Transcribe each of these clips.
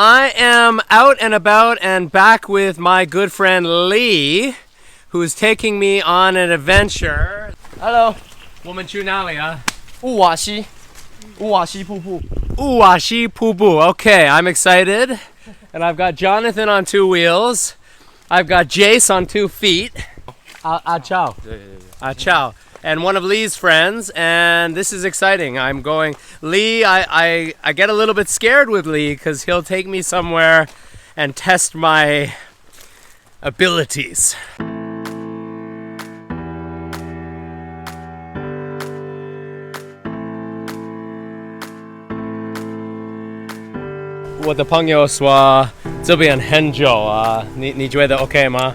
I am out and about and back with my good friend Lee, who's taking me on an adventure. Hello. 我们去哪里啊？雾瓦溪瀑布。雾瓦溪瀑布. Okay, I'm excited. And I've got Jonathan on 2 wheels. I've got Jace on 2 feet. Ciao. Ciao. And one of Lee's friends, and this is exciting. I'm going, Lee, I get a little bit scared with Lee because he'll take me somewhere and test my abilities. 我的朋友说这边很久啊，你觉得 OK 吗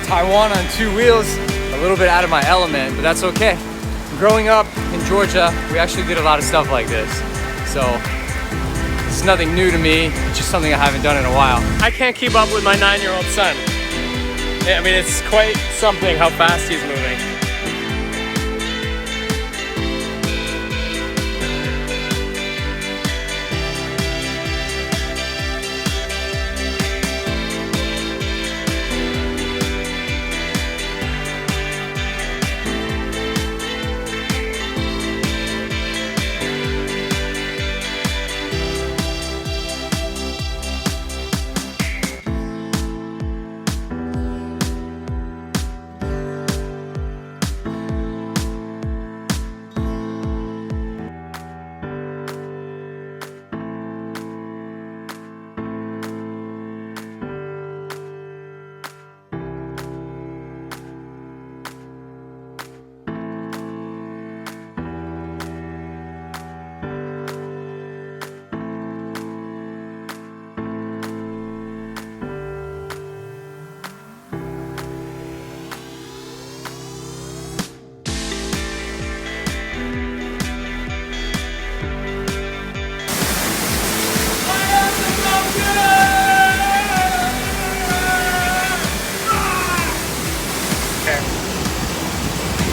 ？Taiwan on 2 wheels, a little bit out of my element, but that's okay. Growing up in Georgia, we actually did a lot of stuff like this. So, this is nothing new to me, it's just something I haven't done in a while. I can't keep up with my 9-year-old son. I mean, it's quite something how fast he's moving.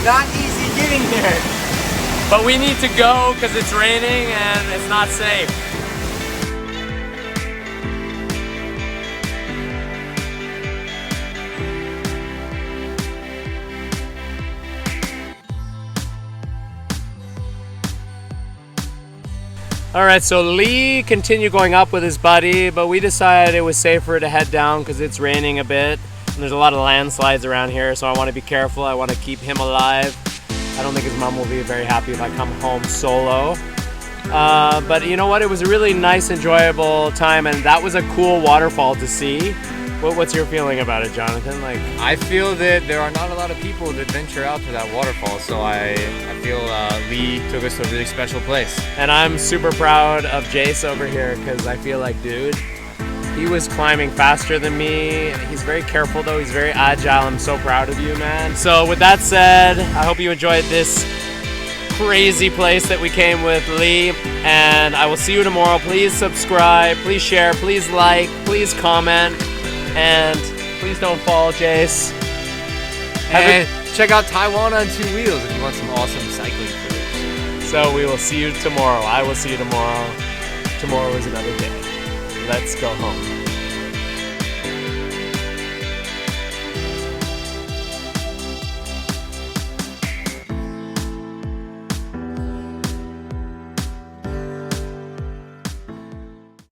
Not easy getting here. But we need to go because it's raining and it's not safe. Alright, so Lee continued going up with his buddy, but we decided it was safer to head down because it's raining a bit. And there's a lot of landslides around here, so I want to be careful. I want to keep him alive. I don't think his mom will be very happy if I come home solo. But you know what? It was a really nice, enjoyable time, and that was a cool waterfall to see. What's your feeling about it, Jonathan? Like, I feel that there are not a lot of people that venture out to that waterfall, so I feel Lee took us to a really special place. And I'm super proud of Jace over here because I feel like, dude, he was climbing faster than me. He's very careful though, he's very agile. I'm so proud of you, man. So with that said, I hope you enjoyed this crazy place that we came with Lee, and I will see you tomorrow. Please subscribe, please share, please like, please comment, and please don't fall, Jace. And check out Taiwan on 2 wheels if you want some awesome cycling footage. So we will see you tomorrow. I will see you tomorrow. Tomorrow is another day. Let's go home.